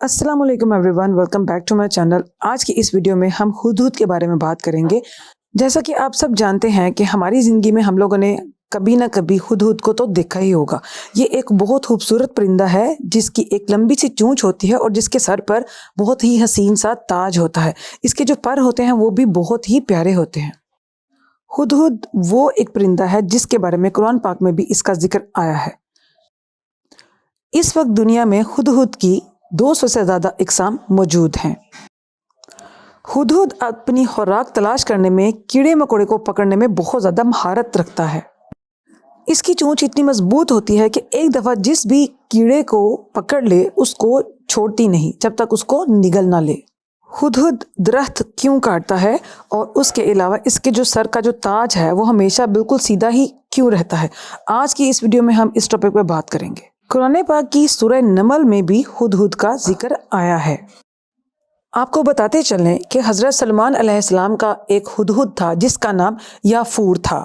अस्सलाम वालेकुम everyone, welcome back to my channel. आज की इस वीडियो में हम हुदहुद के बारे में बात करेंगे। जैसा कि आप सब जानते हैं कि हमारी ज़िंदगी में हम लोगों ने कभी ना कभी हुदहुद को तो देखा ही होगा। ये एक बहुत खूबसूरत परिंदा है जिसकी एक लंबी सी चोंच होती है और जिसके सर पर बहुत ही हसीन सा ताज होता है। इसके जो पर होते हैं वो भी बहुत ही प्यारे होते हैं। हुदहुद वो एक परिंदा है जिसके बारे में कुरान पाक में भी इसका जिक्र आया है। इस वक्त दुनिया में हुदहुद की 200 से ज़्यादा इकसाम मौजूद हैं। हुदहुद अपनी खुराक तलाश करने में कीड़े मकोड़े को पकड़ने में बहुत ज़्यादा महारत रखता है। इसकी चोंच इतनी मजबूत होती है कि एक दफ़ा जिस भी कीड़े को पकड़ ले उसको छोड़ती नहीं जब तक उसको निगल ना ले। हुदहुद दरख्त क्यों काटता है और उसके अलावा इसके जो सर का जो ताज है वो हमेशा बिल्कुल सीधा ही क्यों रहता है, आज की इस वीडियो में हम इस टॉपिक पर बात करेंगे। कुरान पाक की सूरह नमल में भी हुदहुद का जिक्र आया है। आपको बताते चलें कि हज़रत सलमान अलैहिस्सलाम का एक हुदहुद था जिसका नाम याफूर था।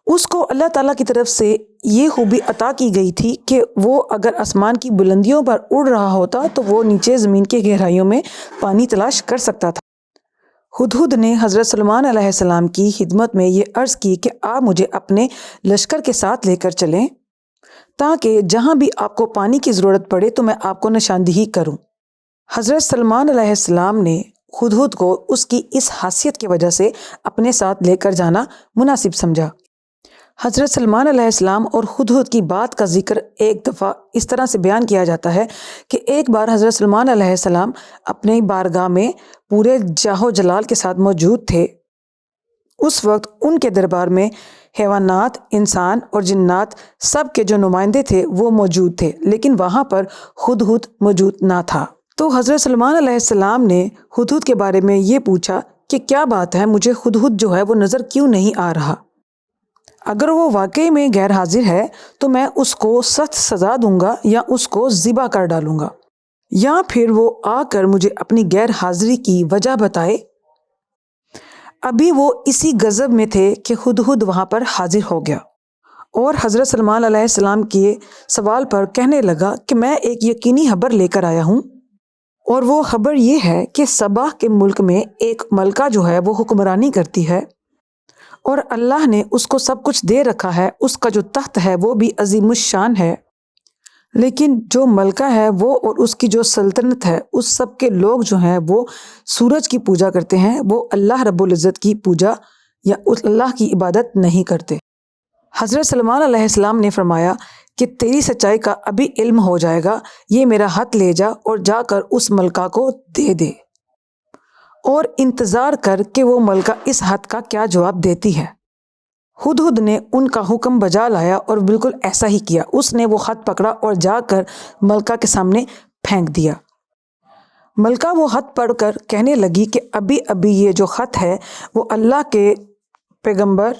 उसको अल्लाह ताला की तरफ से ये खूबी अता की गई थी कि वो अगर आसमान की बुलंदियों पर उड़ रहा होता तो वो नीचे ज़मीन के गहराइयों में पानी तलाश कर सकता था। हुदहुद ने हज़रत सलमान अलैहिस्सलाम की खिदमत में ये अर्ज़ की कि आप मुझे अपने लश्कर के साथ लेकर चलें ताकि जहाँ भी आपको पानी की ज़रूरत पड़े तो मैं आपको निशानदेही करूँ। हज़रत सलमान अलैहिस्सलाम ने हुदहुद को उसकी इस खासियत की वजह से अपने साथ लेकर जाना मुनासिब समझा। हज़रत सलमान अलैहिस्सलाम और हुदहुद की बात का जिक्र एक दफ़ा इस तरह से बयान किया जाता है कि एक बार हज़रत सलमान अलैहिस्सलाम अपने बारगाह में पूरे जाहो जलाल के साथ मौजूद थे। उस वक्त उनके दरबार में हैवानात, इंसान और जिन्नात सब के जो नुमाइंदे थे वो मौजूद थे, लेकिन वहाँ पर हुदहुद मौजूद ना था। तो हज़रत सलमान अलैहिस्सलाम ने हुदहुद के बारे में ये पूछा कि क्या बात है, मुझे हुदहुद जो है वो नज़र क्यों नहीं आ रहा। अगर वो वाकई में गैर हाजिर है तो मैं उसको सख्त सज़ा दूंगा या उसको ज़िबा कर डालूंगा, या फिर वो आकर मुझे अपनी गैर हाजिरी की वजह बताए। अभी वो इसी गज़ब में थे कि हुदहुद वहाँ पर हाजिर हो गया और हज़रत सलमान अलैहिस्सलाम के सवाल पर कहने लगा कि मैं एक यकीनी खबर लेकर आया हूँ, और वो खबर ये है कि सबा के मुल्क में एक मलका जो है वो हुक्मरानी करती है और अल्लाह ने उसको सब कुछ दे रखा है। उसका जो तख्त है वो भी अज़ीमुश्शान है, लेकिन जो मलका है वो और उसकी जो सल्तनत है उस सब के लोग जो हैं वो सूरज की पूजा करते हैं, वो अल्लाह रब्बुल इज़्ज़त की पूजा या उस अल्लाह की इबादत नहीं करते। हज़रत सलमान अलैहिस्सलाम ने फरमाया कि तेरी सच्चाई का अभी इल्म हो जाएगा, ये मेरा हाथ ले जा और जाकर उस मलका को दे दे और इंतज़ार कर कि वो मलका इस हाथ का क्या जवाब देती है। हुदहुद ने उनका हुक्म बजा लाया और बिल्कुल ऐसा ही किया। उसने वो ख़त पकड़ा और जाकर मलका के सामने फेंक दिया। मलका वो ख़त पढ़कर कहने लगी कि अभी अभी ये जो ख़त है वो अल्लाह के पैगंबर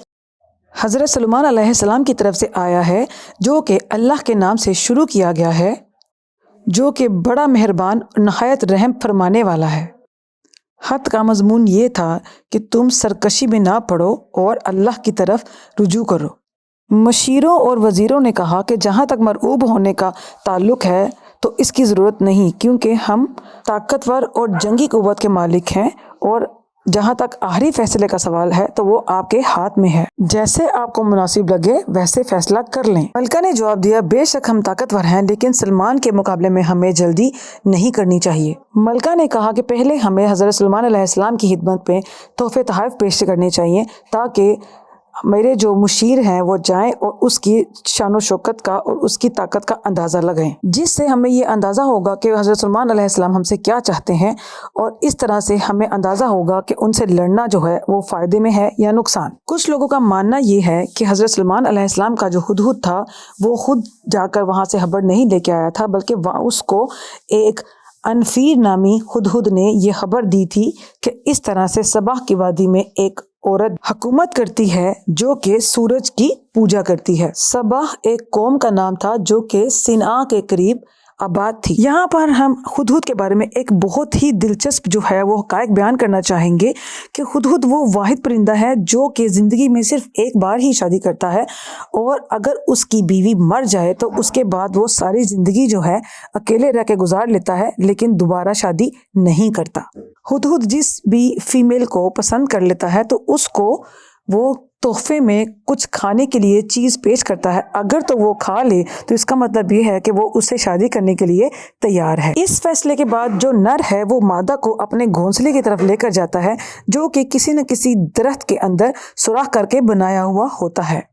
हज़रत सलमान अलैहिस्सलाम की तरफ से आया है, जो कि अल्लाह के नाम से शुरू किया गया है, जो कि बड़ा मेहरबान और नहायत रहम फरमाने वाला है। ख़त का मज़मून ये था कि तुम सरकशी में ना पड़ो और अल्लाह की तरफ रुजू करो। मशीरों और वज़ीरों ने कहा कि जहाँ तक मरऊब होने का ताल्लुक़ है तो इसकी ज़रूरत नहीं, क्योंकि हम ताकतवर और जंगी क़ुव्वत के मालिक हैं, और जहाँ तक आखिरी फ़ैसले का सवाल है तो वो आपके हाथ में है, जैसे आपको मुनासिब लगे वैसे फ़ैसला कर लें। मलका ने जवाब दिया, बेशक हम ताकतवर हैं, लेकिन सलमान के मुकाबले में हमें जल्दी नहीं करनी चाहिए। मलका ने कहा कि पहले हमें हज़रत सलमान अलैहिस्सलाम की खिदमत में तोहफ़े तोहफ़ पेश करने चाहिए ताकि मेरे जो मुशीर हैं वो जाएं और उसकी शान व शौकत का और उसकी ताकत का अंदाज़ा लगाएं, जिससे हमें ये अंदाज़ा होगा कि हज़रत सलमान अलैहिस्सलाम हमसे क्या चाहते हैं, और इस तरह से हमें अंदाज़ा होगा कि उनसे लड़ना जो है वो फ़ायदे में है या नुकसान। कुछ लोगों का मानना ये है कि हज़रत सलमान अलैहिस्सलाम का जो हुदहुद था वो खुद जाकर वहाँ से खबर नहीं लेके आया था, बल्कि वहाँ उसको एक अनफीर नामी हुदहुद ने ये खबर दी थी कि इस तरह से सबा की वादी में एक औरत हुकूमत करती है जो कि सूरज की पूजा करती है। सबा एक कौम का नाम था जो कि सिना के करीब आबाद थी। यहाँ पर हम हुदहुद के बारे में एक बहुत ही दिलचस्प जो है वो हक़ाइक़ बयान करना चाहेंगे कि हुदहुद वो वाहिद परिंदा है जो कि ज़िंदगी में सिर्फ एक बार ही शादी करता है, और अगर उसकी बीवी मर जाए तो उसके बाद वो सारी ज़िंदगी जो है अकेले रह के गुजार लेता है, लेकिन दोबारा शादी नहीं करता। हुदहुद जिस भी फीमेल को पसंद कर लेता है तो उसको वो तोहफे में कुछ खाने के लिए चीज़ पेश करता है। अगर तो वो खा ले तो इसका मतलब ये है कि वो उससे शादी करने के लिए तैयार है। इस फैसले के बाद जो नर है वो मादा को अपने घोंसले की तरफ लेकर जाता है, जो कि किसी न किसी दरख्त के अंदर सुराख करके बनाया हुआ होता है।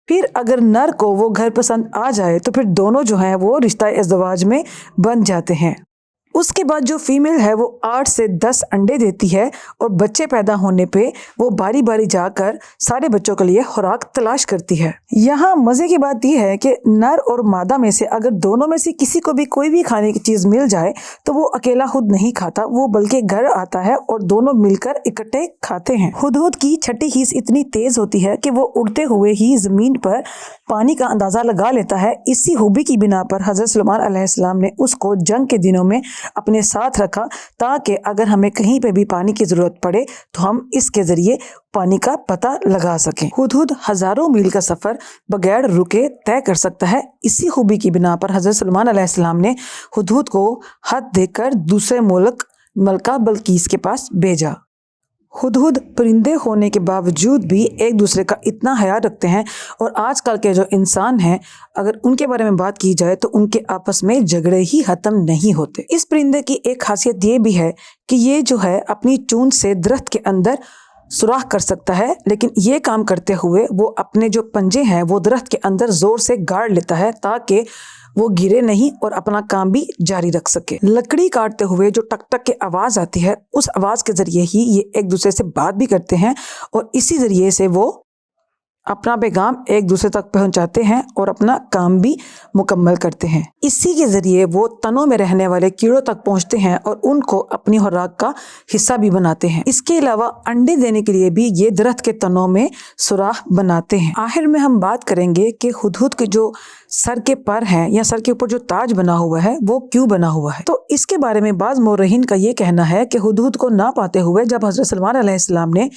फिर अगर नर को वो घर पसंद आ जाए तो फिर दोनों जो हैं वो रिश्ता इज़्दिवाज में बन जाते हैं। उसके बाद जो फीमेल है वो 8 से 10 अंडे देती है, और बच्चे पैदा होने पे वो बारी बारी जाकर सारे बच्चों के लिए खुराक तलाश करती है। यहाँ मज़े की बात यह है कि नर और मादा में से अगर दोनों में से किसी को भी कोई भी खाने की चीज़ मिल जाए तो वो अकेला खुद नहीं खाता, वो बल्कि घर आता है और दोनों मिलकर इकट्ठे खाते हैं। हुदहुद की छठी हीस इतनी तेज़ होती है कि वो उड़ते हुए ही ज़मीन पर पानी का अंदाज़ा लगा लेता है। इसी खूबी की बिना पर हज़रत सुलेमान अलैहिस्सलाम ने उसको जंग के दिनों में अपने साथ रखा, ताकि अगर हमें कहीं पे भी पानी की ज़रूरत पड़े तो हम इसके ज़रिए पानी का पता लगा सकें। हुदहुद हज़ारों मील का सफ़र बगैर रुके तय कर सकता है। इसी खूबी की बिना पर हज़रत सुलेमान अलैहिस्सलाम ने हुदहुद को हद देकर दूसरे मुल्क मलका बल्कीस के पास भेजा। हुदहुद परिंदे होने के बावजूद भी एक दूसरे का इतना ख्याल रखते हैं, और आजकल के जो इंसान हैं अगर उनके बारे में बात की जाए तो उनके आपस में झगड़े ही ख़त्म नहीं होते। इस परिंदे की एक खासियत ये भी है कि ये जो है अपनी चोंच से दरख्त के अंदर सुराख कर सकता है, लेकिन ये काम करते हुए वो अपने जो पंजे हैं वो दरख्त के अंदर ज़ोर से गाड़ लेता है ताकि वो गिरे नहीं और अपना काम भी जारी रख सके। लकड़ी काटते हुए जो टक टक की आवाज़ आती है उस आवाज़ के ज़रिए ही ये एक दूसरे से बात भी करते हैं, और इसी ज़रिए से वो अपना पैगाम एक दूसरे तक पहुंचाते हैं और अपना काम भी मुकम्मल करते हैं। इसी के ज़रिए वो तनों में रहने वाले कीड़ों तक पहुंचते हैं और उनको अपनी खुराक का हिस्सा भी बनाते हैं। इसके अलावा अंडे देने के लिए भी ये दरख्त के तनों में सुराख बनाते हैं। आखिर में हम बात करेंगे कि हुदहुद के जो सर के पर हैं या सर के ऊपर जो ताज बना हुआ है वो क्यों बना हुआ है। तो इसके बारे में बाज़ मौर्रखीन का ये कहना है कि हुदहुद को ना पाते हुए जब हज़रत सुलेमान अलैहिस्सलाम ने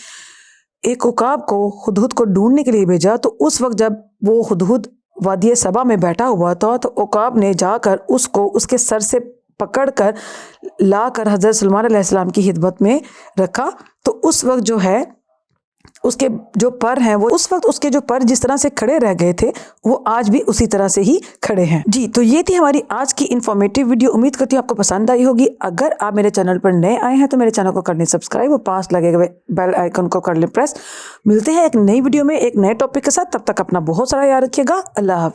एक उकाब को हुदहुद को ढूंढने के लिए भेजा, तो उस वक्त जब वो हुदहुद वादी सबा में बैठा हुआ था तो उकाब ने जाकर उसको उसके सर से पकड़कर लाकर हज़रत सुलेमान अलैहिस्सलाम की खिदमत में रखा। तो उस वक्त जो है उसके जो पर हैं वो उस वक्त उसके जो पर जिस तरह से खड़े रह गए थे वो आज भी उसी तरह से ही खड़े हैं। जी, तो ये थी हमारी आज की इन्फॉर्मेटिव वीडियो। उम्मीद करती हूँ आपको पसंद आई होगी। अगर आप मेरे चैनल पर नए आए हैं तो मेरे चैनल को कर लें सब्सक्राइब और पास लगे हुए बेल आइकन को कर लें प्रेस। मिलते हैं एक नई वीडियो में एक नए टॉपिक के साथ। तब तक अपना बहुत सारा याद रखिएगा। अल्लाह हाफ़िज़।